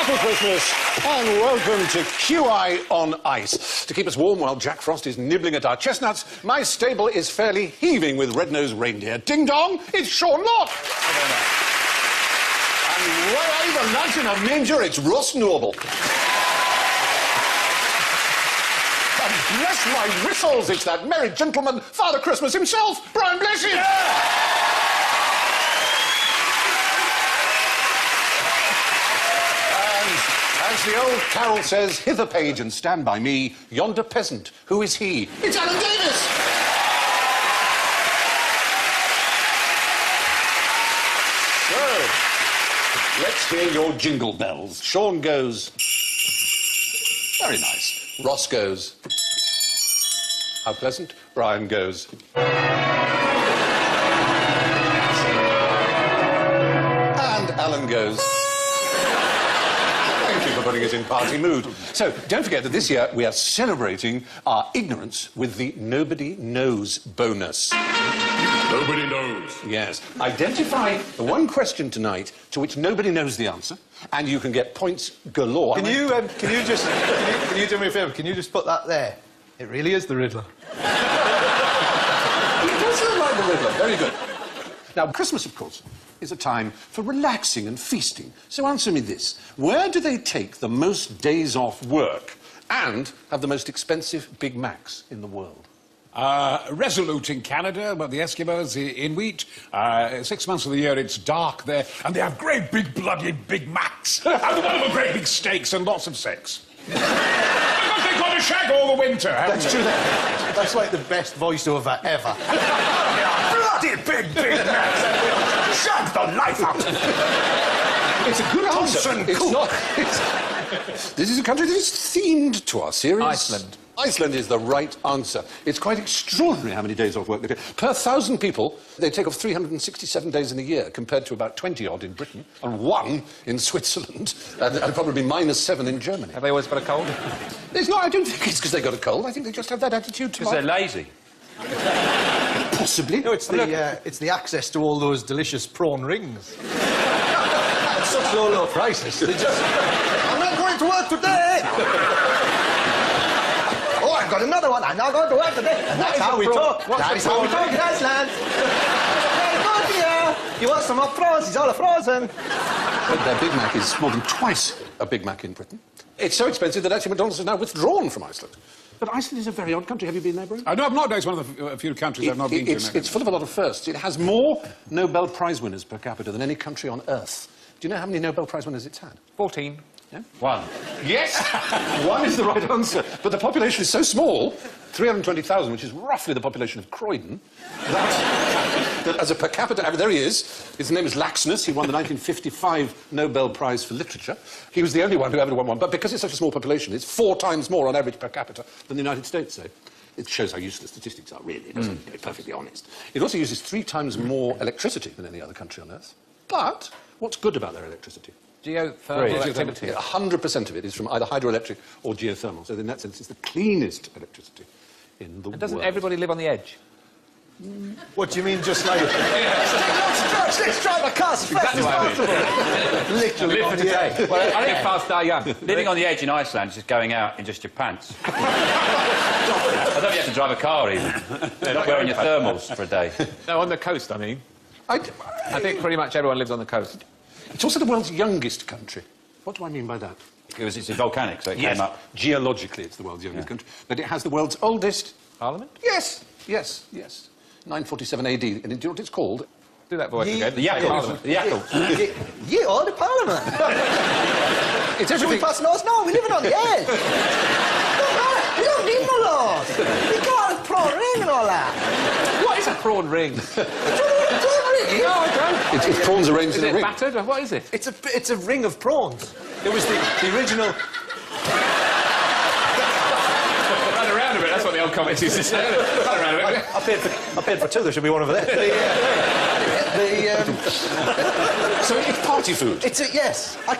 Happy Christmas and welcome to QI on Ice. To keep us warm while Jack Frost is nibbling at our chestnuts, my stable is fairly heaving with red-nosed reindeer. Ding dong, it's Sean Lott. And where are the lads in a manger? It's Ross Noble. And bless my whistles, it's that merry gentleman, Father Christmas himself, Brian Blessing. Yeah! As the old carol says, hither page and stand by me, yonder peasant, who is he? It's Alan Davis! So, let's hear your jingle bells. Sean goes... very nice. Ross goes... how pleasant. Brian goes... and Alan goes... for putting us in party mood. So, don't forget that this year we are celebrating our ignorance with the Nobody Knows bonus. Nobody knows. Yes. Identify the one question tonight to which nobody knows the answer, and you can get points galore. Can you do me a favour? Can you just put that there? It really is the Riddler. It does look like the Riddler. Very good. Now, Christmas, of course, is a time for relaxing and feasting. So answer me this. Where do they take the most days off work and have the most expensive Big Macs in the world? Resolute in Canada, but the Eskimos in wheat. 6 months of the year it's dark there, and they have great big bloody Big Macs. And wonderful great big steaks and lots of sex. Because they've got to shag all the winter, haven't That's they? true. That's like the best voiceover ever. Bloody big Macs! Shag the life out of them! It's a good answer. Thompson It's Cook. not... This is a country that is themed to our series. Iceland. Iceland is the right answer. It's quite extraordinary how many days off work they take. Per 1,000 people, they take off 367 days in a year, compared to about 20-odd in Britain, and 1 in Switzerland, and probably -7 in Germany. Have they always got a cold? It's not, I don't think it's because they got a cold. I think they just have that attitude to Because they're lazy. Possibly. No, it's the access to all those delicious prawn rings. At such low prices. They just... I'm not going to work today! Oh, I've got another one. I'm not going to work today. And that's how we talk. That is how we talk in Iceland. Very good here. You want some more prawns? It's all frozen. But their Big Mac is more than twice a Big Mac in Britain. It's so expensive that actually McDonald's has now withdrawn from Iceland. But Iceland is a very odd country. Have you been there, Brian? No, I've not. It's one of the few countries I've not been to. It's full of a lot of firsts. It has more Nobel Prize winners per capita than any country on Earth. Do you know how many Nobel Prize winners it's had? 14. Yeah? 1. Yes! 1 is the right answer. But the population is so small, 320,000, which is roughly the population of Croydon, that as a per capita average, there he is. His name is Laxness. He won the 1955 Nobel Prize for Literature. He was the only one who ever won one. But because it's such a small population, it's 4 times more on average per capita than the United States, say. It shows how useful the statistics are, really, doesn't it? To be perfectly honest. It also uses 3 times more electricity than any other country on Earth. But what's good about their electricity? Geothermal activity. 100% of it is from either hydroelectric or geothermal. So in that sense, it's the cleanest electricity in the world. Doesn't everybody live on the edge? What do you mean, just like... Let's drive the cars as fast as possible. Literally Live on for the today. edge. Well, I think past die young. Living on the edge in Iceland is just going out in just your pants. I don't think you have to drive a car, even. They're not wearing your thermals for a day. No, on the coast, I mean. I think pretty much everyone lives on the coast. It's also the world's youngest country. What do I mean by that? Because it's volcanic, so it Yes, came up. geologically it's the world's youngest country. But it has the world's oldest... Parliament? Yes, yes, yes. 947 AD. And do you know what it's called? Do that voice again. The Yakult. The Yakult. Yeah, all the Parliament. It's Should we everything... pass laws? No, we live it on the edge. We don't need no laws. We got a prawn ring and all that. What is a prawn ring? No, I don't. It's prawns arranged Is in a it ring. battered, or what is it? It's a ring of prawns. It was the original... Run around a bit, that's what the old comics used to say. Run around a bit. I paid for 2, there should be one over there. So it's party food. It's a yes. I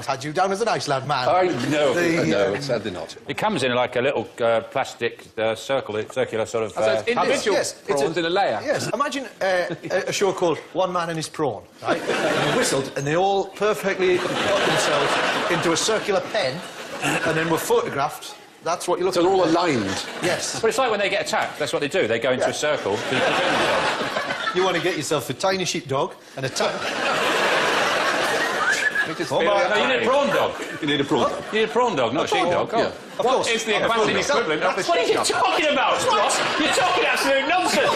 had you down as an Iceland man. No, sadly not. It comes in like a little plastic circular sort of... So it's individual yes, prawns in a layer. Yes. Imagine a show called One Man and His Prawn, right? And they whistled, and they all perfectly got themselves into a circular pen, and then were photographed. That's what you look So at. they're all aligned. Yes. But it's like when they get attacked, that's what they do. They go into a circle to defend themselves. You want to get yourself a tiny sheepdog and a tank. No, you need a prawn dog. You need a prawn. You need a prawn dog, not a sheepdog. Yeah. Of course. It's the Aquatic equivalent of the What are you talking about, Ross? You're talking absolute nonsense. A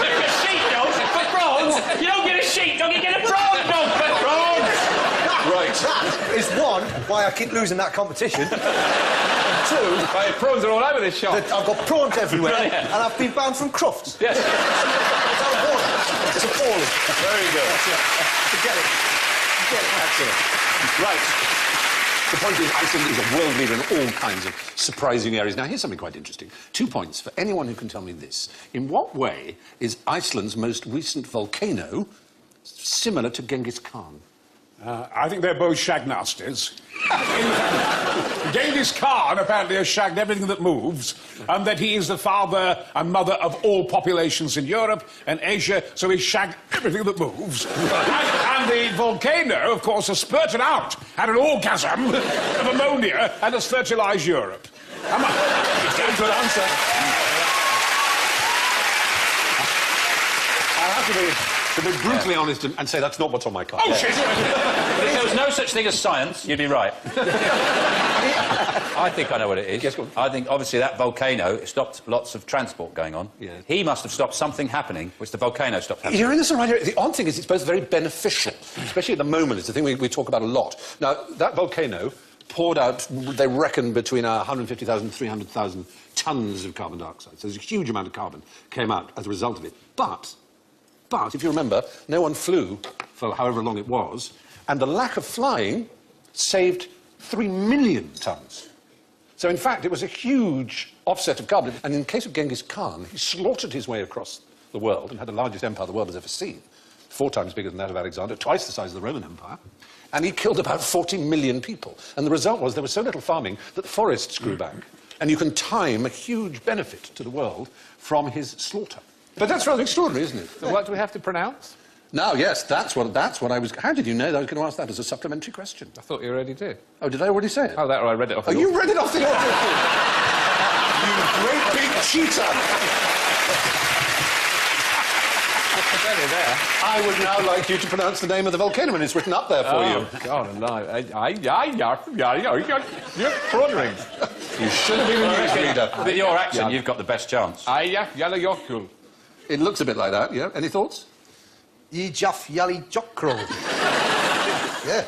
sheepdog for prawns. You don't get a sheepdog, you get a prawn dog for prawns. Right. That is one, why I keep losing that competition. And two, Right, prawns are all over this shop. that I've got prawns everywhere, Brilliant. and I've been banned from Crufts. Yes. It's appalling. Very good. Forget it. Forget it. Excellent. Right. The point is, Iceland is a world leader in all kinds of surprising areas. Now, here's something quite interesting. 2 points for anyone who can tell me this. In what way is Iceland's most recent volcano similar to Genghis Khan? I think they're both shagnasties. Genghis Khan apparently has shagged everything that moves, and that he is the father and mother of all populations in Europe and Asia, so he shagged everything that moves. and the volcano, of course, has spurted out, had an orgasm of ammonia, and has fertilised Europe. It's down to an answer. I have to be brutally honest and say that's not what's on my card. Oh, shit! But if there was no such thing as science, you'd be right. I think I know what it is. Yes, go on. I think, obviously, that volcano stopped lots of transport going on. Yes. He must have stopped something happening, which the volcano stopped happening. You're in the right area. The odd thing is it's both very beneficial, especially at the moment. It's the thing we talk about a lot. Now, that volcano poured out, they reckon, between 150,000 and 300,000 tonnes of carbon dioxide. So there's a huge amount of carbon came out as a result of it. But, if you remember, no one flew for however long it was, and the lack of flying saved 3 million tonnes. So, in fact, it was a huge offset of carbon. And in the case of Genghis Khan, he slaughtered his way across the world and had the largest empire the world has ever seen. 4 times bigger than that of Alexander, twice the size of the Roman Empire. And he killed about 40 million people. And the result was there was so little farming that forests grew back. And you can time a huge benefit to the world from his slaughter. But that's rather extraordinary, isn't it? So what do we have to pronounce? Now, yes, that's what I was... How did you know that I was going to ask that as a supplementary question? I thought you already did. Oh, did I already say it? Oh, that or I read it off Oh, the you read it off the audio. You great big cheater. there. I would now like you to pronounce the name of the volcano, and it's written up there for you. God alive. You're prawn rings. You should have been a newsreader. With your accent, you've got the best chance. Yellow Yokul. It looks a bit like that, yeah? Any thoughts? Ye Jaff Yali Jockroll. Yeah.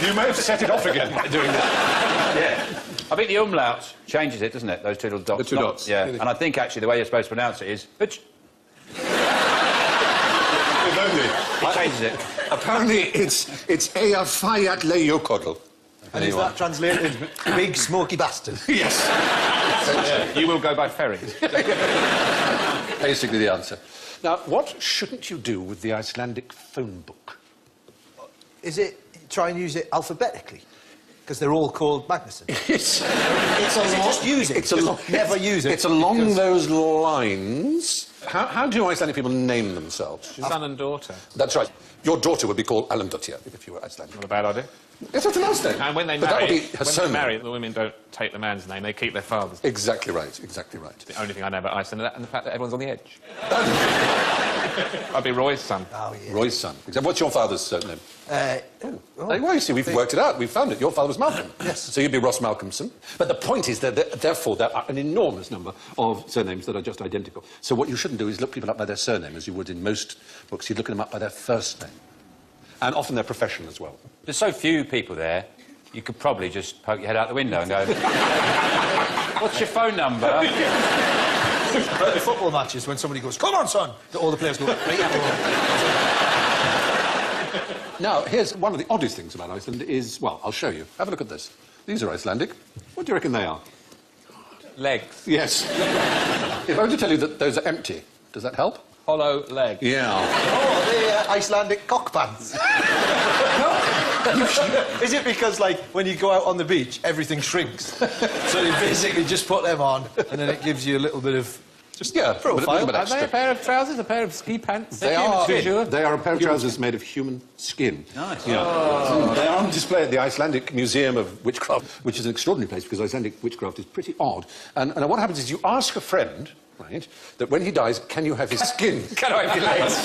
You may have set it off again by doing that. Yeah. I think the umlaut changes it, doesn't it? Those two little dots. The two dots. Yeah. And I think, actually, the way you're supposed to pronounce it is... It changes it. Apparently, it's Ea Fayat Le Yokodl. And is that translated big smoky bastard? Yes. You will go by ferry. Basically the answer. Now, what shouldn't you do with the Icelandic phone book? Is it try and use it alphabetically? Because they're all called Magnuson. It's Just use it. Never use it. It's along those lines. How do Icelandic people name themselves? Son and daughter. That's right. Your daughter would be called Alandotia if you were Icelandic. Not a bad idea. Yes, that's a nice name. And when they But that would marry, be her surname. the women don't take the man's name, they keep their father's. Exactly right, exactly right. The only thing I know about Iceland and the fact that everyone's on the edge. I'd be Roy's son. Oh, yeah. Roy's son. What's your father's surname? Oh, Well, you see, we've worked it out. We've found it. Your father was Malcolm. Yes. So you'd be Ross Malcolmson. But the point is that, therefore, there are an enormous number of surnames that are just identical. So what you shouldn't do is look people up by their surname, as you would in most books. You'd look them up by their first name. And often their profession as well. There's so few people there, you could probably just poke your head out the window and go, what's your phone number? At the football matches, when somebody goes, "Come on, son," all the players go, "Right." Now, here's one of the oddest things about Iceland is, well, I'll show you. Have a look at this. These are Icelandic. What do you reckon they are? Legs. Yes. If I were to tell you that those are empty, does that help? Hollow leg. Yeah. Oh, the Icelandic cock pants. Is it because, like, when you go out on the beach, everything shrinks? So you basically just put them on, and then it gives you a little bit of... Just profile. But Are they a pair of trousers, a pair of ski pants? They are a pair of trousers made of human skin. Nice. Yeah. Oh. They are on display at the Icelandic Museum of Witchcraft, which is an extraordinary place because Icelandic witchcraft is pretty odd. And what happens is you ask a friend, right, that when he dies, can you have his skin? Can I have your legs?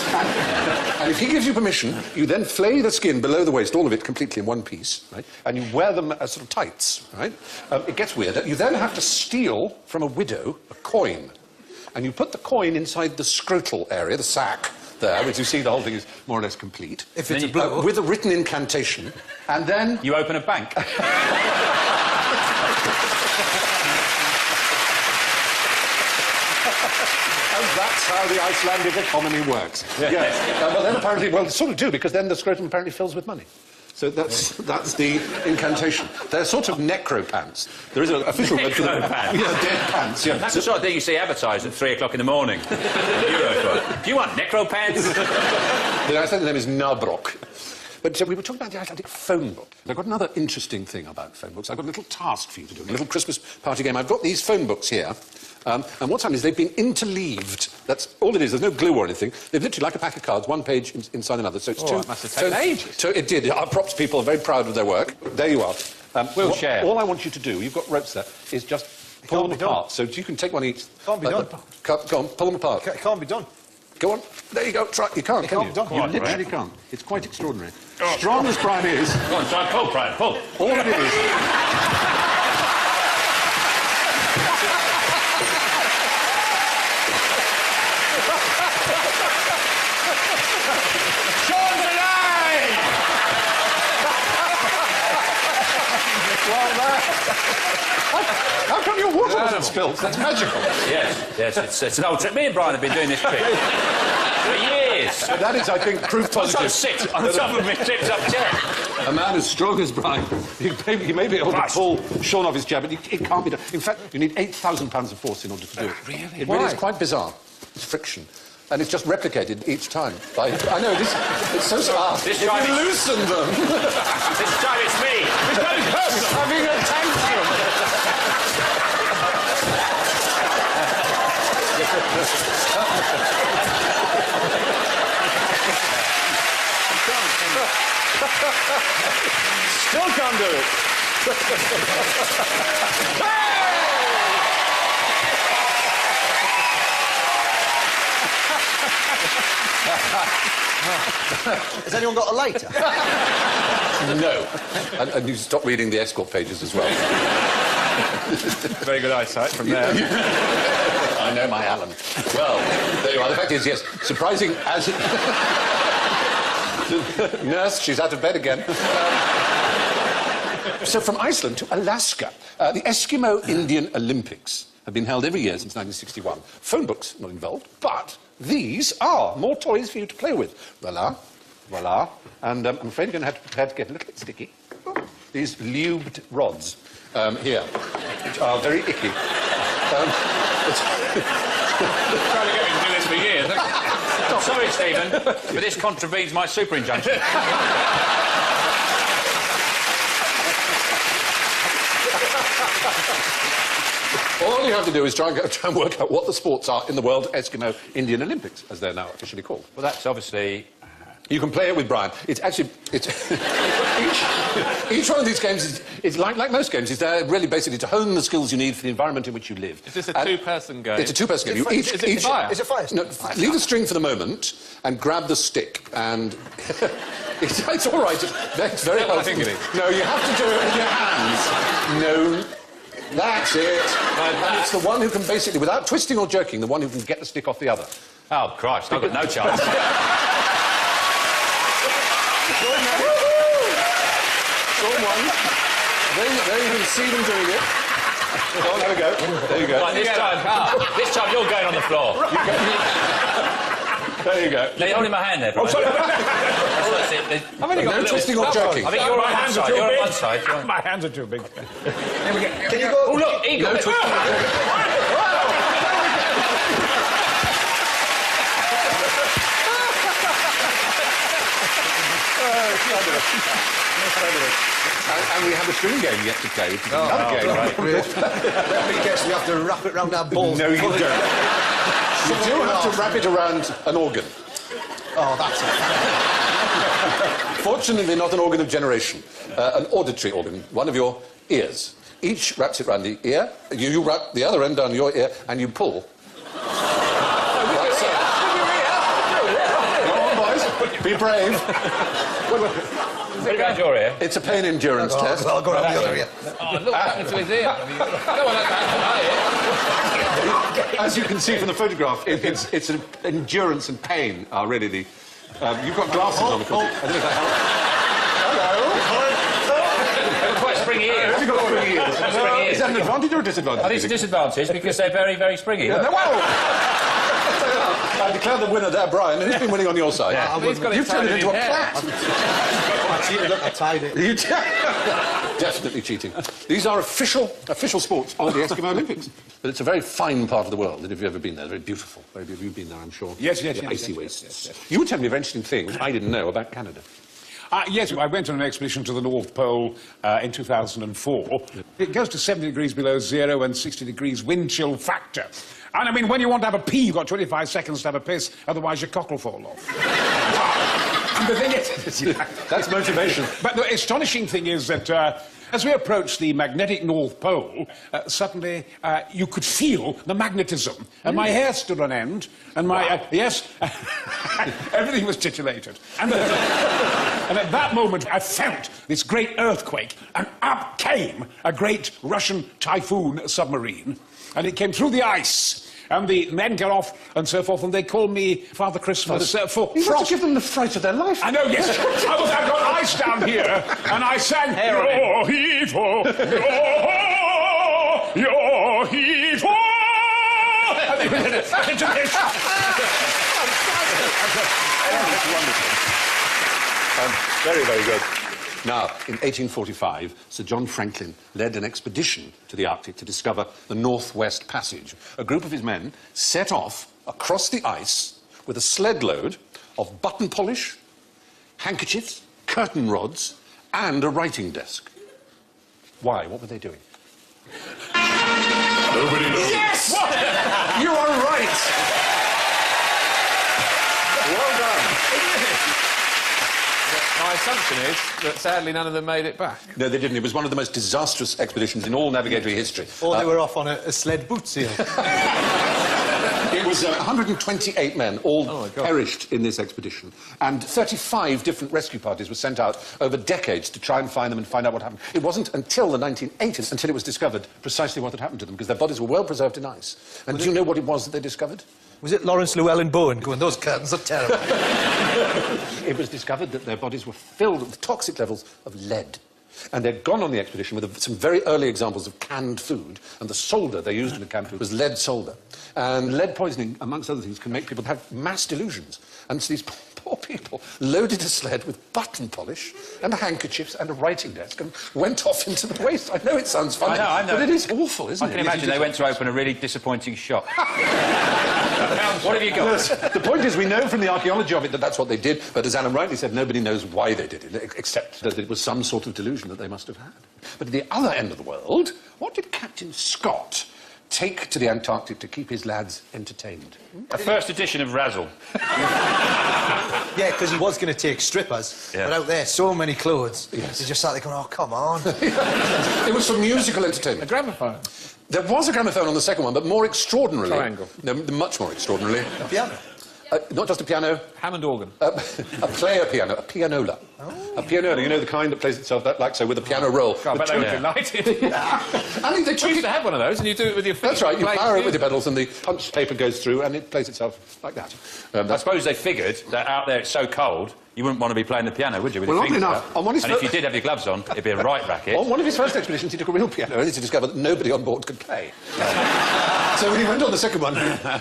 And if he gives you permission, you then flay the skin below the waist, all of it completely in one piece, right? And you wear them as sort of tights, right? It gets weirder. You then have to steal from a widow a coin. And you put the coin inside the scrotal area, the sac there, which you see the whole thing is more or less complete. If it's a blow. With a written incantation. And then... You open a bank. And that's how the Icelandic economy works. Yes. Well, then apparently, well, they sort of do, because then the scrotum apparently fills with money. So that's the incantation. They're sort of necro pants. There is an official word for them. Necro-pants. Yeah, dead pants. Yeah. That's the sort of thing you see advertised at 3 o'clock in the morning. Eurotour. Do you want necro pants? The Icelandic name is Nabrok. But we were talking about the Icelandic phone book. I've got another interesting thing about phone books. I've got a little task for you to do, a little Christmas party game. I've got these phone books here. And what's happened is they've been interleaved. That's all it is. There's no glue or anything. They've literally, like a pack of cards, one page inside another. So it's two... It must have taken ages. So it did. Our props people are very proud of their work. There you are. We'll share. All I want you to do, you've got ropes there, is just pull them apart. So you can take one each. Can't be done. Go on, pull them apart. It can't be done. Go on. There you go. Try. You can't, can you? Can't be done. You literally can't. It's quite extraordinary. Strong as Brian is, Go on, try and pull, Brian, pull. all it is... Sean's alive! How come your water wasn't spilled? That's magical. Yes, it's an old trick. Me and Brian have been doing this trick for years. That is, I think, proof I'm trying to positive. sit on top of me, tips up chair. A man as strong as Brian, he may be able to pull Sean off his chair, but it can't be done. In fact, you need £8,000 of force in order to do it. Really? It really is quite bizarre. It's friction. And it's just replicated each time. I know, it's so smart. This If time you it's- loosen them... This time it's me. It's going personal. Having a tantrum. Still can't do it. Has anyone got a lighter? No. And you stop reading the escort pages as well. Very good eyesight from there. I know my Alan. Well, there you are. The fact is, yes, surprising as it... Nurse, she's out of bed again. So from Iceland to Alaska, the Eskimo Indian Olympics have been held every year since 1961. Phone books not involved, but these are more toys for you to play with. Voila, voila. And I'm afraid you're going to have to prepare to get a little bit sticky. These lubed rods here, which are very icky. Trying to get me to do this for years. I'm sorry, Stephen, but this contravenes my super injunction. All you have to do is try and work out what the sports are in the World Eskimo Indian Olympics, as they're now officially called. Well, that's obviously... You can play it with Brian. It's actually... each one of these games is like most games, is there really basically to hone the skills you need for the environment in which you live. Is this a two-person game? It's a two-person game. Is it fire? Is it fire? No, leave the string for the moment and grab the stick and... it's all right. It's very helpful. No, you have to do it with your hands. No... That's it. And it's the one who can basically, without twisting or jerking, the one who can get the stick off the other. Oh, Christ, I've got no chance. Someone. There you can see them doing it. Go on, have a go. There you go. Right, this time you're going on the floor. There you go. Now, you're holding my hand there, Brian. Oh, sorry. That's it. I've only got No a little twisting or stub on. jerking. I think you're on My one hands are side. too You're on big. one side. You're on- My hands are too big. Here we go. Can you go? Oh, look, Eagle. No twisting or jerking. And we have a string game yet to play, which is another game. That gets we have to wrap it round our balls. No, you don't. You do have to wrap it around an organ. Oh, that's it. Fortunately, not an organ of generation, an auditory organ, one of your ears. Each wraps it round the ear. You wrap the other end down your ear, and you pull. Like so. Come on, boys. Be brave. Put it around your ear. It's a pain endurance test. I'll go around the other ear. Oh, look what happened to his ear. No one like that to my ear. As you can see from the photograph, it's an endurance and pain are really the... you've got glasses on, of course. I don't know if that helps. They've got quite springy ears. Have you got springy ears? Springy ears. Is that an advantage or a disadvantage? I think it's a disadvantage because they're very, very springy. Yeah, Look. I declare the winner there, Brian, and who's been winning on your side? He's got it You've turned it tied into a in his hair. plait. I cheated, look, I tied it. You definitely cheating. These are official sports of the Eskimo Olympics. But it's a very fine part of the world, and if you've ever been there, very beautiful. Maybe you've been there, I'm sure. Yes. The icy wastes. You were telling me a very interesting thing which I didn't know about Canada. Yes, I went on an expedition to the North Pole in 2004. It goes to 70 degrees below zero and 60 degrees wind chill factor. And I mean, when you want to have a pee, you've got 25 seconds to have a piss, otherwise your cock will fall off. And the thing is... That's motivation. But the astonishing thing is that as we approached the magnetic North Pole, suddenly you could feel the magnetism. And my hair stood on end, and my... yes, everything was titillated. And at that moment, I felt this great earthquake, and up came a great Russian Typhoon submarine. And it came through the ice. And the men got off and so forth, and they called me Father Christmas for You have frost. to give them the fright of their life. I know, yes. I've got ice down here, and I sang Yo heave ho, yo heave ho. And they went into this. Very, very good. Now, in 1845, Sir John Franklin led an expedition to the Arctic to discover the Northwest Passage. A group of his men set off across the ice with a sled load of button polish, handkerchiefs, curtain rods, and a writing desk. Why? What were they doing? Nobody knows. Yes! You are right! Well done. My assumption is that sadly none of them made it back. No, they didn't. It was one of the most disastrous expeditions in all navigatory history. Or they were off on a sled boot seal. It was 128 men, all perished in this expedition. And 35 different rescue parties were sent out over decades to try and find them and find out what happened. It wasn't until the 1980s until it was discovered precisely what had happened to them, because their bodies were well preserved in ice. And do you know what it was that they discovered? Was it Lawrence Llewellyn Bowen going, those curtains are terrible? It was discovered that their bodies were filled with toxic levels of lead. And they'd gone on the expedition with some very early examples of canned food, and the solder they used in the canned food was lead solder. And lead poisoning, amongst other things, can make people have mass delusions. And so these poor people loaded a sled with button polish and handkerchiefs and a writing desk and went off into the waste. I know it sounds funny, I know. but it is awful, isn't I it? can imagine they went to open a really disappointing shop. What have you got? The point is, we know from the archaeology of it that that's what they did, but as Alan rightly said, nobody knows why they did it, except that it was some sort of delusion that they must have had. But at the other end of the world, what did Captain Scott take to the Antarctic to keep his lads entertained? A first edition of Razzle. Yeah, because he was going to take strippers, but out there, so many clothes. Yes. They just sat there going, oh, come on. It was for musical entertainment. A gramophone. There was a gramophone on the second one, but more extraordinarily... Triangle. No, much more extraordinarily. A piano. Not just a piano, Hammond organ. a player piano, a pianola. A pianola, you know, the kind that plays itself like so with a piano roll. God, I bet they were delighted. I mean, they We took used it... to have one of those, and you do it with your feet. That's right, you Play power it with your music. pedals and the punch paper goes through and it plays itself like that. I suppose they figured that out there it's so cold, you wouldn't want to be playing the piano, would you? With Well, your oddly fingers enough, out? on one of his and if fir- you did have your gloves on, it'd be a right racket. On one of his first expeditions, he took a real piano only to discover that nobody on board could play. So when he went on the second one,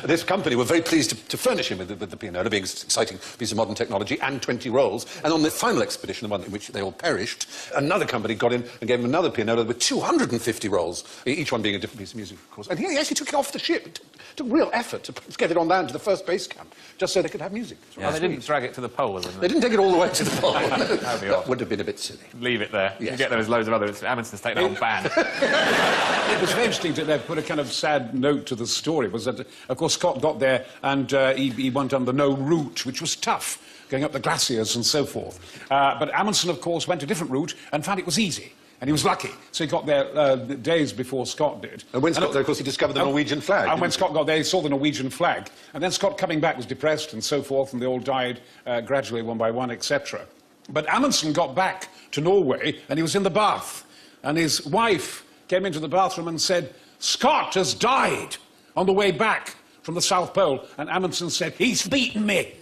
this company were very pleased to furnish him with the pianola, being an exciting piece of modern technology, and 20 rolls. And on the final expedition, the one in which they all perished, another company got in and gave him another pianola with 250 rolls, each one being a different piece of music, of course. And he actually took it off the ship. It took real effort to get it on down to the first base camp, just so they could have music. Yeah, they didn't drag it to the pole, did They they? didn't take it all the way to the pole. be That odd. would have been a bit silly. Leave it there. Yes. You get there as loads of others. Amundsen's taken the whole band. It was very interesting to put a kind of sad note to the story, was that, of course, Scott got there and he went on the no route, which was tough, going up the glaciers and so forth. But Amundsen, of course, went a different route and found it was easy. And he was lucky. So he got there days before Scott did. And when Scott, there, of course, he discovered the Norwegian flag. And when Scott got there, he saw the Norwegian flag. And then Scott coming back was depressed and so forth, and they all died gradually, one by one, etc. But Amundsen got back to Norway, and he was in the bath. And his wife came into the bathroom and said, "Scott has died," on the way back from the South Pole. And Amundsen said, "He's beaten me."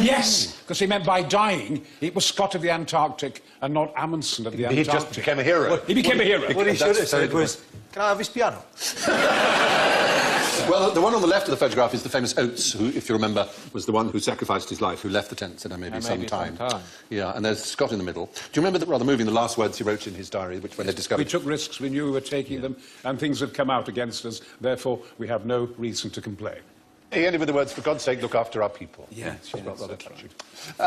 Yes, because he meant by dying, it was Scott of the Antarctic and not Amundsen of the He Antarctic. just became a hero. He became a hero. What he should have That's said very was, "Can I have his piano?" Well, the one on the left of the photograph is the famous Oates, who, if you remember, was the one who sacrificed his life, who left the tent, said, "There may be some time." Yeah, and there's Scott in the middle. Do you remember the movie, the last words he wrote in his diary, which when they discovered... We took risks, we knew we were taking them, and things have come out against us. Therefore, we have no reason to complain. He ended with the words, "For God's sake, look after our people." Yeah, Well, rather touching.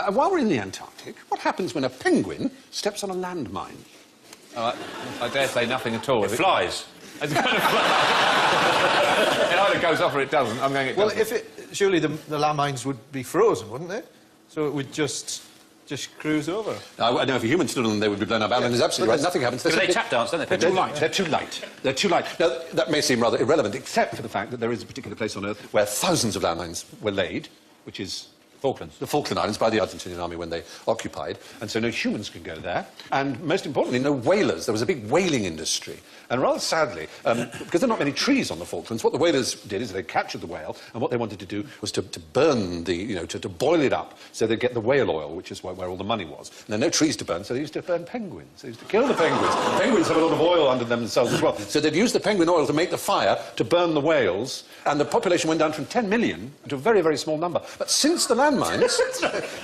While we're in the Antarctic, what happens when a penguin steps on a landmine? I dare say nothing at all. It flies. It's going to fly. It either goes off or it doesn't. I'm going it Well, doesn't. surely the landmines would be frozen, wouldn't they? So it would just cruise over. I know if a human stood on them, they would be blown up. Alan is absolutely right. Nothing happens. Because they tap dance, don't they? They're too light. They're too light. They're too light. Now, that may seem rather irrelevant, except for the fact that there is a particular place on Earth where thousands of landmines were laid, which is Falklands. the Falkland Islands by the Argentinian army when they occupied, and so no humans could go there. And most importantly, no whalers. There was a big whaling industry. And rather sadly, because there are not many trees on the Falklands, what the whalers did is they captured the whale, and what they wanted to do was to burn to boil it up so they'd get the whale oil, which is where all the money was. And there are no trees to burn, so they used to burn penguins. They used to kill the penguins. Penguins have a lot of oil under them themselves as well. So they'd use the penguin oil to make the fire, to burn the whales, and the population went down from 10 million to a very, very small number. But since the landmines...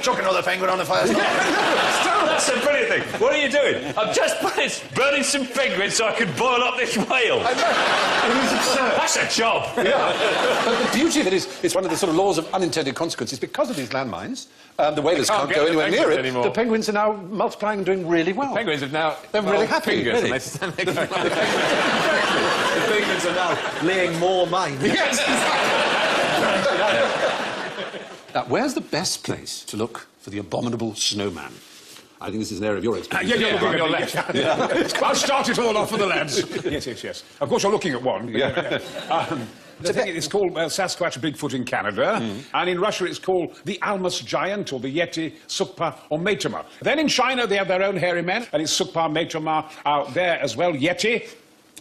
Chuck another penguin on the fire. That's a brilliant thing. What are you doing? I'm just burning some penguins so I can boil up this whale. I know. It is absurd. That's a job. Yeah. But the beauty of it is, it's one of the sort of laws of unintended consequences. Because of these landmines, the whales can't can't get go the anywhere near penguins it. anymore. The penguins are now multiplying and doing really well. Penguins have now... They're really happy, Fingers, really. and they stand there going, The penguins are now laying more mines. Now, where's the best place to look for the abominable snowman? I think this is an area of your expertise. Yeah, you're Yeah, looking on at your me, left. yes. I'll start it all off for the lads. Yes. Of course, you're looking at one. The thing is called Sasquatch Bigfoot in Canada, and in Russia it's called the Almas Giant, or the Yeti, Sukpa, or Maitama. Then in China they have their own hairy men, and it's Sukpa, Maitama out there as well, Yeti.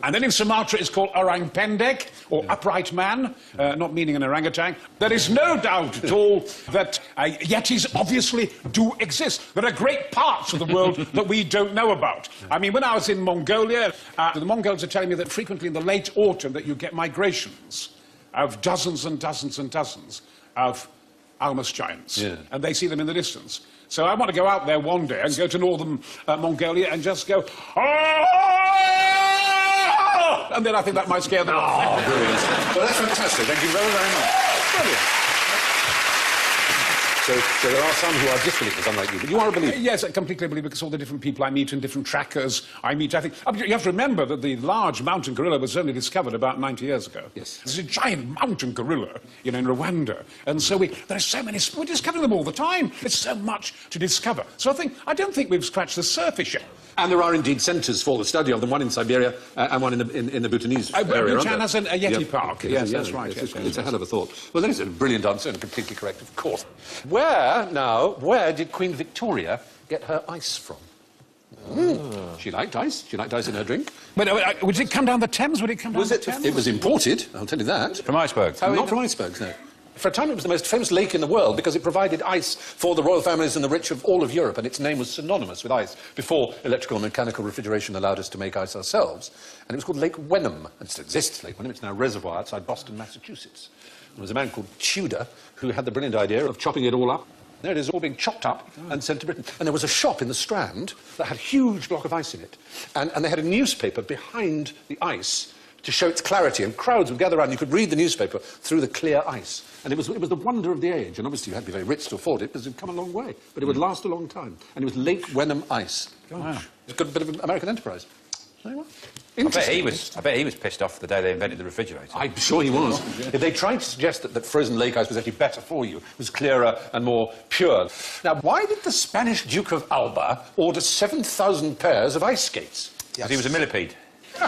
And then in Sumatra it's called Orang Pendek, or upright man, not meaning an orangutan. There is no doubt at all that Yetis obviously do exist. There are great parts of the world that we don't know about. I mean, when I was in Mongolia, the Mongols are telling me that frequently in the late autumn that you get migrations of dozens and dozens and dozens of Almas giants. Yeah. And they see them in the distance. So I want to go out there one day and go to northern Mongolia and just go, and then I think that might scare them off. Oh, brilliant. Well, that's fantastic. Thank you very, very much. Brilliant. So there are some who are disbelievers, unlike you, but you are a believer. Yes, I completely believe, because all the different people I meet and different trackers I meet, I think... You have to remember that the large mountain gorilla was only discovered about 90 years ago. Yes. There's a giant mountain gorilla, in Rwanda. And so there are so many... We're discovering them all the time. There's so much to discover. So I don't think we've scratched the surface yet. And there are indeed centres for the study of them, one in Siberia and one in the Bhutanese area. Bhutan has a Yeti park. Okay, Yes, that's right. It's a hell of a thought. Well, that is a brilliant answer and completely correct, of course. Where did Queen Victoria get her ice from? She liked ice. She liked ice in her drink. But would it come down the Thames? Would it come down the Thames? It was imported, I'll tell you that. From icebergs. Not from icebergs, no. For a time, it was the most famous lake in the world because it provided ice for the royal families and the rich of all of Europe, and its name was synonymous with ice before electrical and mechanical refrigeration allowed us to make ice ourselves. And it was called Lake Wenham. It still exists, Lake Wenham. It's now a reservoir outside Boston, Massachusetts. There was a man called Tudor who had the brilliant idea of chopping it all up. There it is, all being chopped up and sent to Britain. And there was a shop in the Strand that had a huge block of ice in it. And they had a newspaper behind the ice to show its clarity, and crowds would gather around. You could read the newspaper through the clear ice. And it was the wonder of the age. And obviously you had to be very rich to afford it because it had come a long way. But it would last a long time. And it was Lake Wenham ice. Wow. It's got a bit of an American enterprise. There you are. I bet he was pissed off the day they invented the refrigerator. I'm sure he was. They tried to suggest that frozen lake ice was actually better for you. It was clearer and more pure. Now, why did the Spanish Duke of Alba order 7,000 pairs of ice skates? Because he was a millipede. You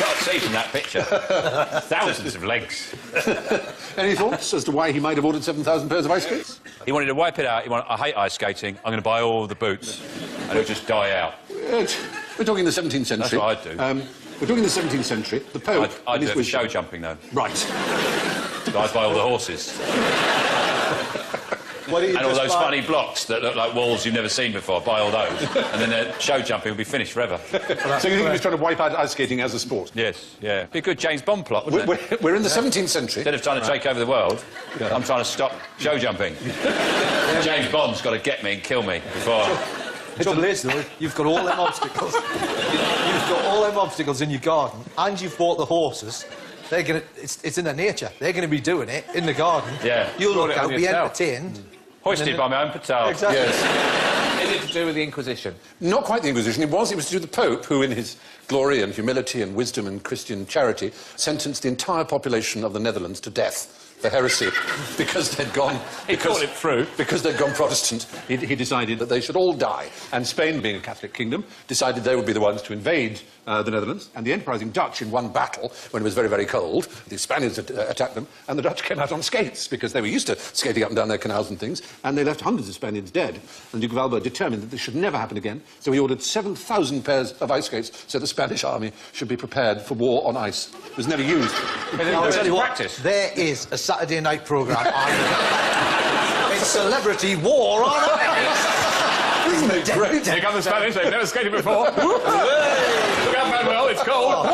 can't see from that picture. Thousands of legs. Any thoughts as to why he might have ordered 7,000 pairs of ice skates? He wanted to wipe it out. He wanted, I hate ice skating. I'm going to buy all the boots. And it'll just die out. We're talking the 17th century. That's what I'd do. We're talking the 17th century. The Pope... I'd do it for show jumping, though. Right. So I'd buy all the horses. And all those funny blocks that look like walls you've never seen before. Buy all those. And then the show jumping will be finished forever. So you think he was trying to wipe out ice skating as a sport? Yes, yeah. Be a good James Bond plot, wouldn't it? We're in the 17th century. Instead of trying to take over the world, I'm trying to stop show jumping. James Bond's got to get me and kill me before... The trouble is, though, you've got all them obstacles. You've got all them obstacles in your garden, and you've bought the horses. They're gonna... It's in their nature. They're going to be doing it in the garden. Yeah. You'll look out, be yourself. entertained. Hoisted by my own petard. Exactly. Yes. Is it to do with the Inquisition? Not quite the Inquisition. It was to do with the Pope, who, in his glory and humility and wisdom and Christian charity, sentenced the entire population of the Netherlands to death for heresy because they'd gone... He called it through. Because they'd gone Protestant, he decided that they should all die. And Spain, being a Catholic kingdom, decided they would be the ones to invade the Netherlands. And the enterprising Dutch, in one battle, when it was very, very cold, the Spaniards attacked them, and the Dutch came out on skates because they were used to skating up and down their canals and things, and they left hundreds of Spaniards dead. And the Duke of Alba determined that this should never happen again, so he ordered 7,000 pairs of ice skates so the Spanish army should be prepared for war on ice. It was never used. I'll tell you what, there is a Saturday night programme. It's Celebrity War on Ice. Isn't it great? Here come the Spanish, they've never skated before. Look out, Manuel, it's cold.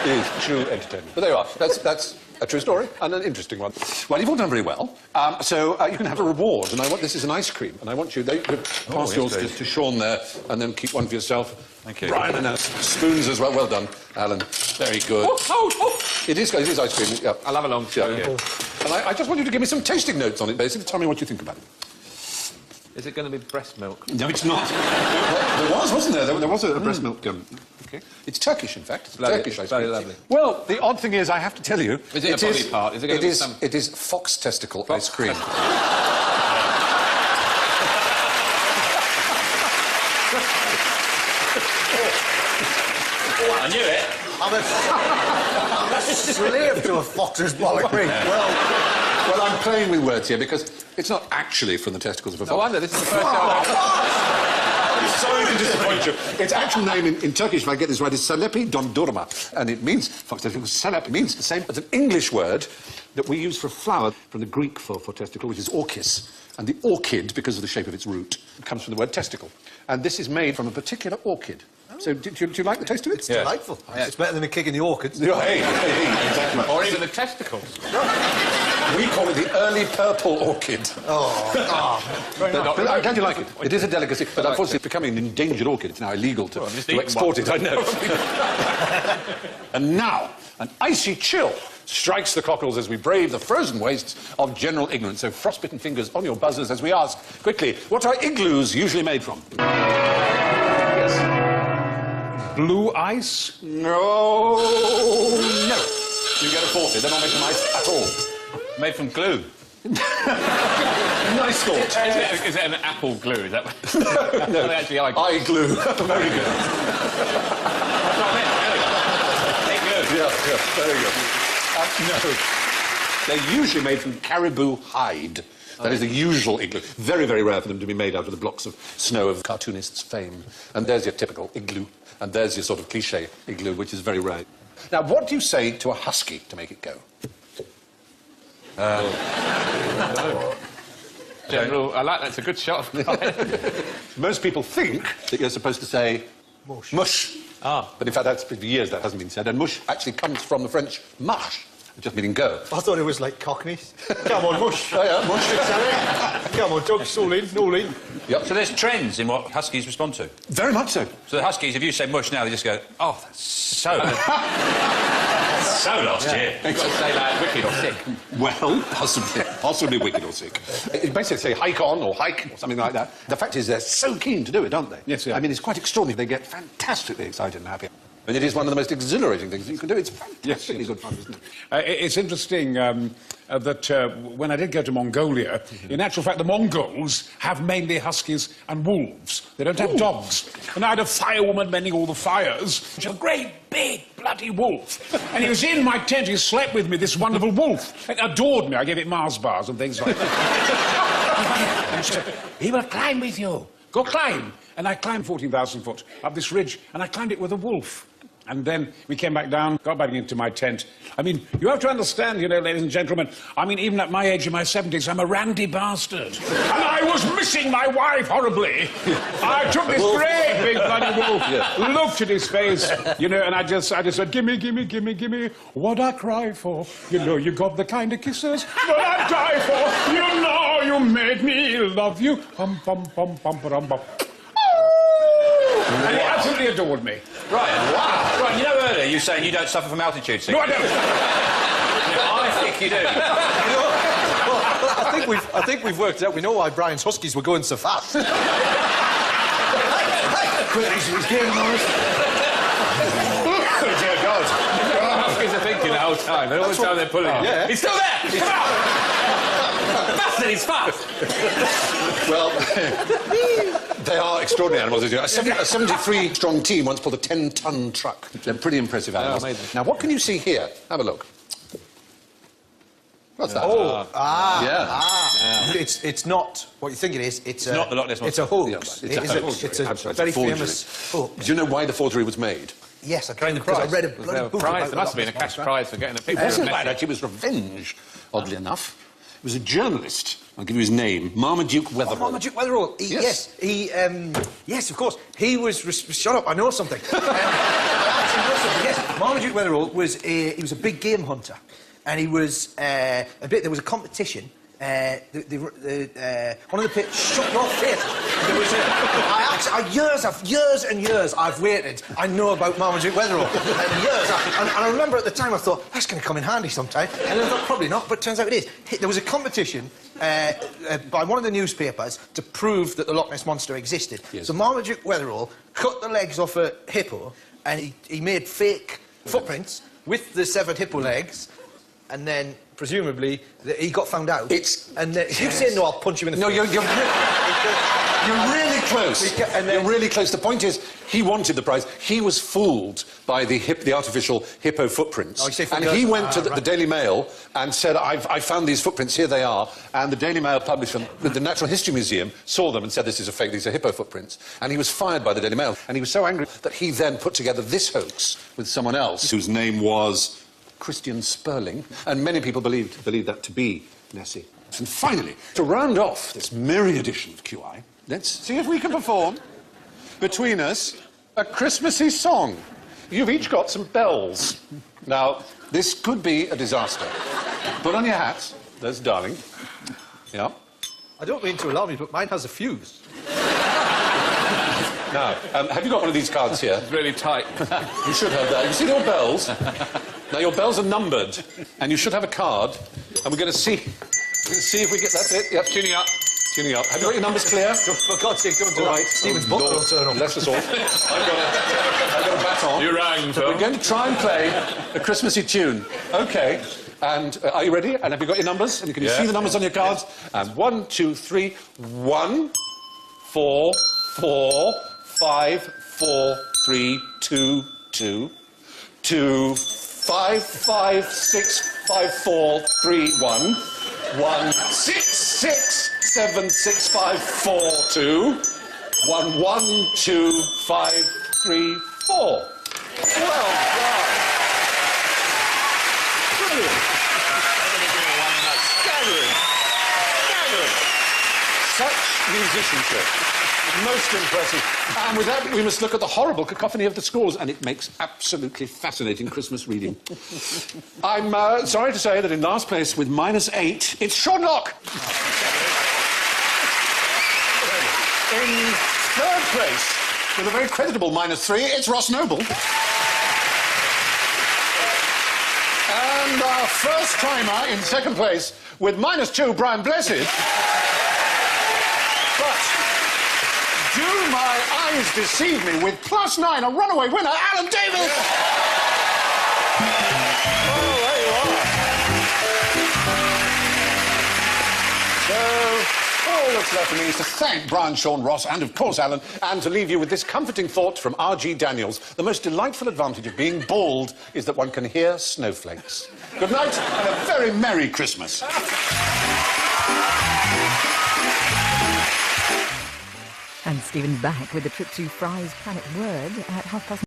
It is true entertainment. But there you are. That's a true story and an interesting one. Well, you've all done very well. So you can have a reward, and this is an ice cream, and I want you to pass yours to Sean there, and then keep one for yourself. Thank you. Brian, and spoons as well. Well done, Alan. Very good. It is ice cream. Yeah. I'll have a long show. Yeah. And I just want you to give me some tasting notes on it, basically. Tell me what you think about it. Is it going to be breast milk? No, it's not. There was, wasn't there? There was a breast milk. Okay. It's Turkish, in fact. It's Turkish ice cream. Very lovely. Well, the odd thing is, I have to tell you... Is it a body part? Is it going to be some... It is fox testicle ice cream. I knew it. I'm a slave to a fox's bollock cream. Well, I'm playing with words here because it's not actually from the testicles of a fox. No wonder, this is the first time I'm sorry to disappoint you. Its actual name in Turkish, if I get this right, is Salepi Dondurma. And it means, fox testicle, Salep means the same as an English word that we use for a flower from the Greek for testicle, which is orchis. And the orchid, because of the shape of its root, comes from the word testicle. And this is made from a particular orchid. So, do you like the taste of it? It's delightful. Yeah. It's better than me kicking the orchids. Hey, exactly. or even the testicles. We call it the early purple orchid. But I'm glad you like it. It is a delicacy, but unfortunately it's becoming an endangered orchid. It's now illegal to export it, I know. And now, an icy chill strikes the cockles as we brave the frozen wastes of general ignorance. So frostbitten fingers on your buzzers as we ask, quickly, what are igloos usually made from? Blue ice? No. You get a forfeit. They're not made from ice at all. Made from glue. Nice thought. Is it an apple glue? Is that what... No, actually like eye glue. Very good. Yeah, very good. No. They're usually made from caribou hide. That is the usual igloo. Very, very rare for them to be made out of the blocks of snow of cartoonists' fame. And there's your typical igloo. And there's your sort of cliché igloo, which is very rare. Now, what do you say to a husky to make it go? General, I like that. It's a good shot. Most people think that you're supposed to say... Mush. Mush. Ah. But in fact, that's for years that hasn't been said. And mush actually comes from the French marche, just meaning go. I thought it was like Cockneys. Come on, mush. Oh, yeah, mush. Come on, Doug, all in. Yep. So there's trends in what huskies respond to. Very much so. So the huskies, if you say mush now, they just go, oh, that's so... so lost here. You've got to say like wicked or sick. Well, possibly wicked or sick. It basically say hike on or hike or something like that. The fact is they're so keen to do it, aren't they? Yes, yeah. I mean, it's quite extraordinary. They get fantastically excited and happy. And it is one of the most exhilarating things you can do. It's fantastically good fun, isn't it? It's interesting that when I did go to Mongolia, in actual fact, the Mongols have mainly huskies and wolves. They don't have dogs. And I had a firewoman mending all the fires. She had a great, big, bloody wolf. And he was in my tent. He slept with me, this wonderful wolf. It adored me. I gave it Mars bars and things like that. And she said, he will climb with you. Go climb. And I climbed 14,000 foot up this ridge, and I climbed it with a wolf. And then we came back down, got back into my tent. I mean, you have to understand, you know, ladies and gentlemen, I mean, even at my age, in my 70s, I'm a randy bastard. And I was missing my wife horribly. I took this great big bloody wolf, looked at his face, you know, and I just said, gimme, gimme, gimme, gimme, what I cry for. You know, you got the kind of kisses that I die for. You know, you made me love you. Pum, pum, pum, pum, pum, pum. And he absolutely adored me. Right. Wow. Right, you know earlier you were saying you don't suffer from altitude sickness. No, I don't. I think you do. Well, I think we've worked out. We know why Brian's huskies were going so fast. Quick, he's getting on us. Oh, dear God. Huskies are thinking the whole time. The whole time they're pulling. Yeah. He's still there! Come on! Faster, he's fast! Well, they are extraordinary animals. A 73-strong team once pulled a 10-ton truck. They're pretty impressive animals. amazing. Now, what can you see here? Have a look. What's that? It's not what you think it is. It's not the Loch Ness It's a Monster. hoax. Yeah, it's a hoax. It's a Absolutely. very It's a forgery. famous hoax. Do you know why the forgery was made? Yes, I kind of because I read a Was there bloody a book prize? about There must have been a the Loch cash Ness prize for getting a picture It of wasn't Nessie. that, actually. It was revenge, oddly enough. It was a journalist. I'll give you his name. Marmaduke Wetherall. Marmaduke Wetherall. Yes, of course. He was... Shut up, I know something. Yes, Marmaduke Wetherall was he was a big game hunter. And he was there was a competition. One of the pits shut your face. There was years and years I've waited. I know about Marmaduke Wetherall. Years. And I remember at the time I thought, that's going to come in handy sometime. And I thought, probably not, but it turns out it is. There was a competition by one of the newspapers to prove that the Loch Ness Monster existed. Yes. So Marmaduke Wetherall cut the legs off a hippo and he made fake footprints with the severed hippo legs, and then presumably he got found out. And then, if you say no, I'll punch you in the face. No, you're really close. You're really close. The point is, he wanted the prize. He was fooled by the artificial hippo footprints. Oh, you say and footprints? he went to the Right. Daily Mail and said, I found these footprints, here they are. And the Daily Mail published them. The Natural History Museum saw them and said, this is a fake, these are hippo footprints. And he was fired by the Daily Mail. And he was so angry that he then put together this hoax with someone else, whose name was Christian Sperling. And many people believed that to be Nessie. And finally, to round off this merry edition of QI, let's see if we can perform, between us, a Christmassy song. You've each got some bells. Now, this could be a disaster. Put on your hats. There's Darling. Yeah. I don't mean to alarm you, but mine has a fuse. Now, have you got one of these cards here? It's really tight. You should have that. You see your bells? Now, your bells are numbered, and you should have a card, and we're going to see if we get... That's it. Yep. Tuning up. Tuning up. Have you got your numbers clear? For God's sake, don't do All that. right. Stephen's book will turn up. Bless us all. I've got a baton. You rang, So we're Phil. going to try and play a Christmassy tune. OK. And are you ready? And have you got your numbers? And can you see the numbers on your cards? And 1, 2, 3. 1, 4, 4, 5, 4, 3, 2, 2. 2, 5, 5, 6, 5, 4, 3, 1. 1667654 112534. Well done. Brilliant. Staggering. Such musicianship. Most impressive. And with that, we must look at the horrible cacophony of the scores, and it makes absolutely fascinating Christmas reading. I'm sorry to say that in last place with -8, it's Sean Locke. In third place, with a very creditable -3, it's Ross Noble. And our first-timer in second place, with -2, Brian Blessed. But do my eyes deceive me, with +9, a runaway winner, Alan Davis! Oh, there you are. So, all that's left for me is to thank Brian, Sean, Ross, and of course Alan, and to leave you with this comforting thought from R.G. Daniels. The most delightful advantage of being bald is that one can hear snowflakes. Good night, and a very Merry Christmas. And Stephen's back with the trip to Fry's Planet Word at 9:30.